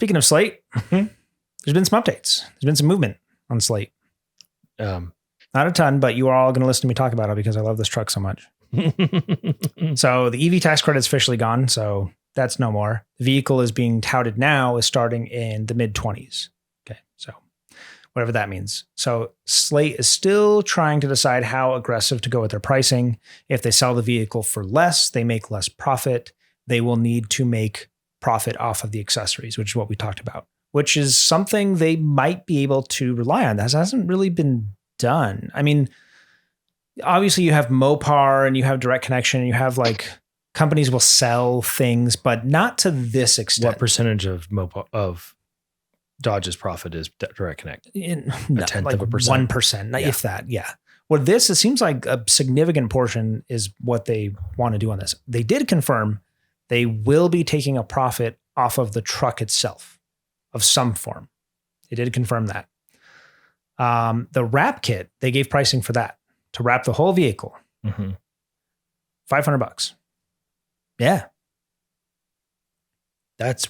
Speaking of Slate, there's been some updates. There's been some movement on Slate. Not a ton, but you are all going to listen to me talk about it because I love this truck so much. So the EV tax credit's officially gone, so that's no more. The vehicle is being touted now is starting in the mid-20s. Okay, so whatever that means. So Slate is still trying to decide how aggressive to go with their pricing. If they sell the vehicle for less, they make less profit. They will need to make profit off of the accessories, which is what we talked about, which is something they might be able to rely on. That hasn't really been done. I mean, obviously you have Mopar and you have direct connection and you have like companies will sell things, but not to this extent. What percentage of Dodge's profit is direct connect? A tenth like of a percent? 1%, if that. Yeah. Well, this, it seems like a significant portion is what they want to do on this. They did confirm they will be taking a profit off of the truck itself of some form. They did confirm that. The wrap kit, they gave pricing for that to wrap the whole vehicle. $500. Yeah. That's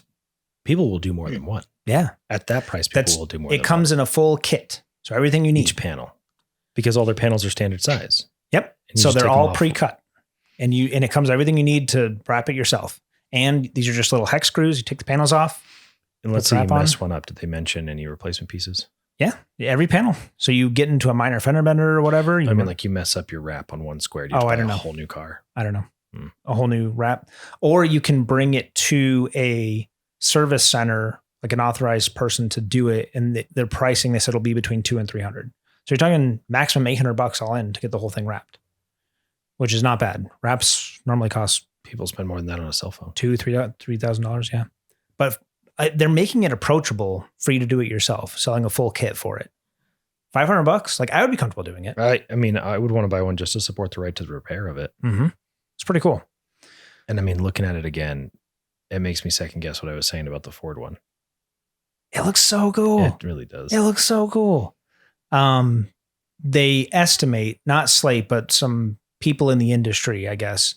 people will do more than one. Yeah. At that price, people will do more than one. It comes in a full kit. So everything you need. Each panel. Because all their panels are standard size. Yep. So they're all pre-cut. And it comes everything you need to wrap it yourself. And these are just little hex screws. You take the panels off. And let's say you mess one up. Did they mention any replacement pieces? Yeah. Every panel. So you get into a minor fender bender or whatever. I mean, like you mess up your wrap on one square. You have to buy a whole new car. I don't know. A whole new wrap. Or you can bring it to a service center, like an authorized person to do it. And their pricing, they said, will be between $200 and $300. So you're talking maximum $800 all in to get the whole thing wrapped, which is not bad. Wraps normally cost. People spend more than that on a cell phone. $3,000. Yeah. But they're making it approachable for you to do it yourself, selling a full kit for it. $500. Like I would be comfortable doing it. I mean, I would want to buy one just to support the right to the repair of it. It's pretty cool. And I mean, looking at it again, it makes me second guess what I was saying about the Ford one. It looks so cool. It really does. It looks so cool. They estimate, not Slate, but some people in the industry, I guess,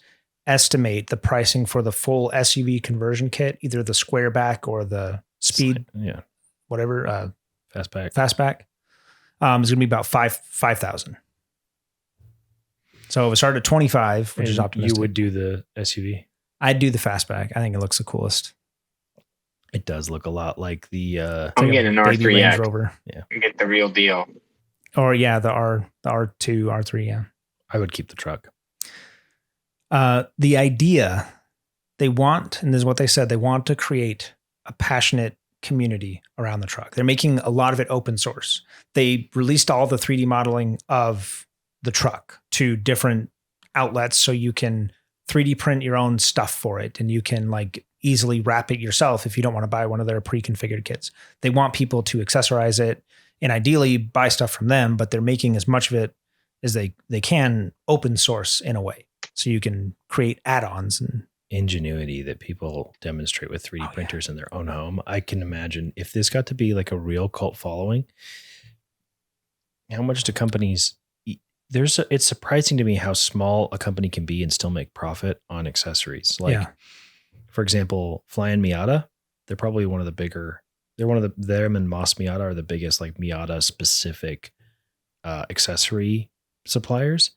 estimate the pricing for the full SUV conversion kit, either the square back or the speed, whatever, fastback. Is going to be about 5,000. So if it started at 25, which is optimistic. You would do the SUV? I'd do the fastback. I think it looks the coolest. It does look a lot like the I'm getting an R3 Range Rover. Yeah. You get the real deal. Or the R2, R3, yeah. I would keep the truck. The idea they want, and this is what they said, they want to create a passionate community around the truck. They're making a lot of it open source. They released all the 3D modeling of the truck to different outlets so you can 3D print your own stuff for it, and you can like easily wrap it yourself if you don't want to buy one of their pre-configured kits. They want people to accessorize it and ideally buy stuff from them, but they're making as much of it as they can open source in a way. So you can create add-ons and ingenuity that people demonstrate with 3D printers in their own home. I can imagine if this got to be like a real cult following, how much do companies it's surprising to me how small a company can be and still make profit on accessories. Like, for example, Flying Miata, they're probably one of the bigger, them and Moss Miata are the biggest like Miata specific accessory suppliers.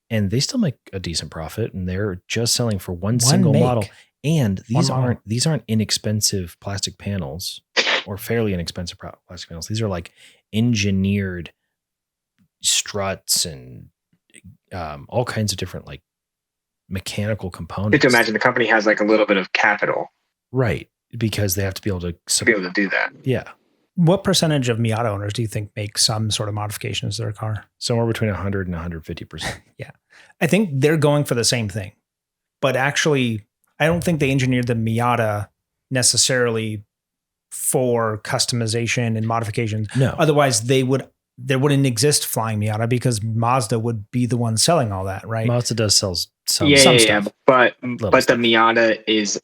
And they still make a decent profit, and they're just selling for one single model. And these aren't inexpensive plastic panels or fairly inexpensive plastic panels. These are like engineered struts and all kinds of different like mechanical components. You have to imagine the company has like a little bit of capital, right? Because they have to be able to do that. Yeah. What percentage of Miata owners do you think make some sort of modifications to their car? Somewhere between 100 and 150%. Yeah. I think they're going for the same thing, but actually I don't think they engineered the Miata necessarily for customization and modifications. No. Otherwise there wouldn't exist Flying Miata because Mazda would be the one selling all that, right? Mazda does sell some stuff. Yeah, but the Miata is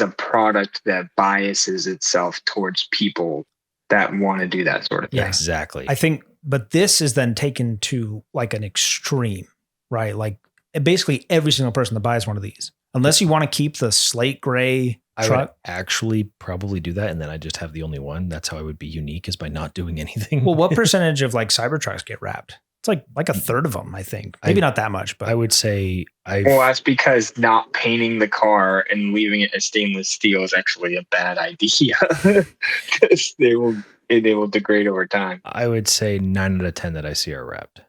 a product that biases itself towards people that want to do that sort of thing. Yeah, exactly. I think, but this is then taken to like an extreme, right? Like basically every single person that buys one of these, Unless you want to keep the slate gray I would truck. actually probably do that, and then I just have the only one. That's how I would be unique, is by not doing anything. Well, what percentage of like Cybertrucks get wrapped? It's like a third of them, I think. Maybe not that much, but I would say Well, that's because not painting the car and leaving it as stainless steel is actually a bad idea because they will degrade over time. I would say 9 out of 10 that I see are wrapped.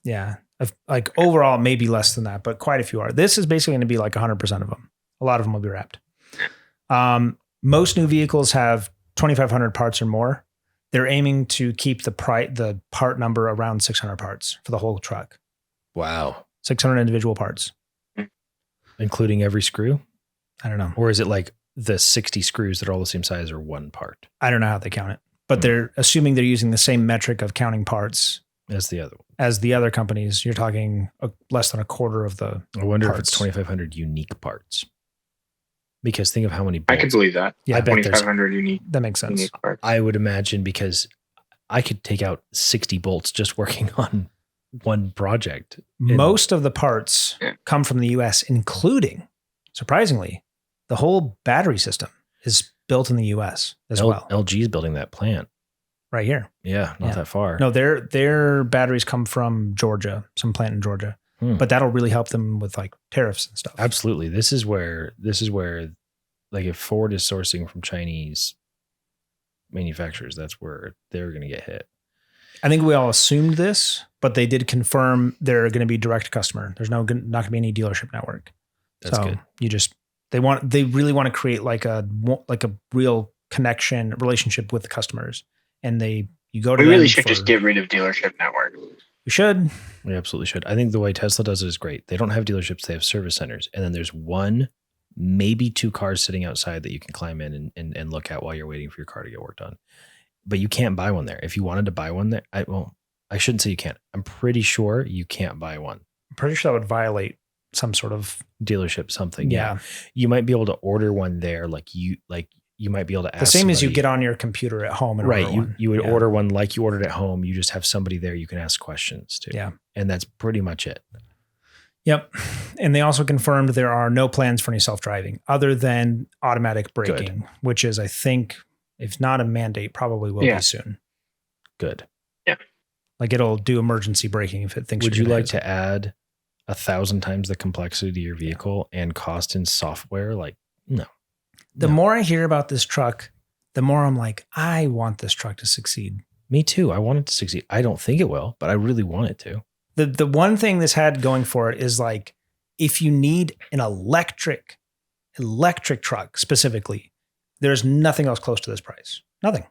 yeah, like overall, maybe less than that, but quite a few are. This is basically going to be like 100% of them. A lot of them will be wrapped. Most new vehicles have 2,500 parts or more. They're aiming to keep the part number around 600 parts for the whole truck. Wow. 600 individual parts. Including every screw? I don't know. Or is it like the 60 screws that are all the same size or one part? I don't know how they count it, but they're assuming they're using the same metric of counting parts As the other one. as the other companies. You're talking less than a quarter of the I wonder parts. if it's 2,500 unique parts. Because think of how many I bolts. can believe that. Yeah, I bet there's 2,500 unique That makes sense. unique parts. I would imagine, because I could take out 60 bolts just working on one project. Most of the parts come from the US, including, surprisingly, the whole battery system is built in the US as well. LG is building that plant. Right here. Yeah, not that far. No, their batteries come from Georgia, some plant in Georgia. But that'll really help them with like tariffs and stuff. Absolutely. This is where like if Ford is sourcing from Chinese manufacturers, that's where they're going to get hit. I think we all assumed this, but they did confirm they're going to be direct to customer. There's not going to be any dealership network. That's good. They really want to create like a real connection relationship with the customers. And you go to We them really should just get rid of dealership network. We should. We absolutely should. I think the way Tesla does it is great. They don't have dealerships, they have service centers. And then there's one, maybe two cars sitting outside that you can climb in and look at while you're waiting for your car to get worked on. But you can't buy one there. If you wanted to buy one there, I shouldn't say you can't. I'm pretty sure you can't buy one. I'm pretty sure that would violate some sort of dealership something. Yeah. You might be able to order one there. You might be able to ask the same as you somebody- get on your computer at home and right. order one. You would order one like you ordered at home. You just have somebody there you can ask questions to. Yeah. And that's pretty much it. Yep. And they also confirmed there are no plans for any self-driving other than automatic braking, which is, I think, if not a mandate, probably will be soon. Good. Yeah. Like it'll do emergency braking if it thinks Would you're you gonna like hit to add 1,000 times the complexity to your vehicle and cost in software? Like, no. The more I hear about this truck, the more I'm like, I want this truck to succeed. Me too. I want it to succeed. I don't think it will, but I really want it to. The one thing this had going for it is like, if you need an electric truck specifically, there's nothing else close to this price. Nothing.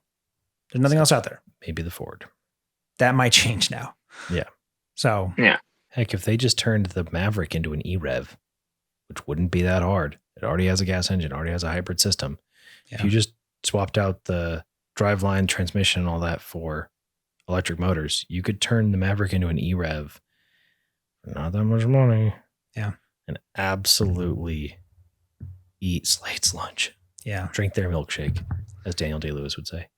There's nothing else out there. Maybe the Ford. That might change now. Yeah. So Heck, if they just turned the Maverick into an E-Rev, which wouldn't be that hard. It already has a gas engine, already has a hybrid system. Yeah. If you just swapped out the driveline, transmission, and all that for electric motors, you could turn the Maverick into an E-Rev for not that much money. Yeah. And absolutely eat Slate's lunch. Yeah. Drink their milkshake, as Daniel Day-Lewis would say.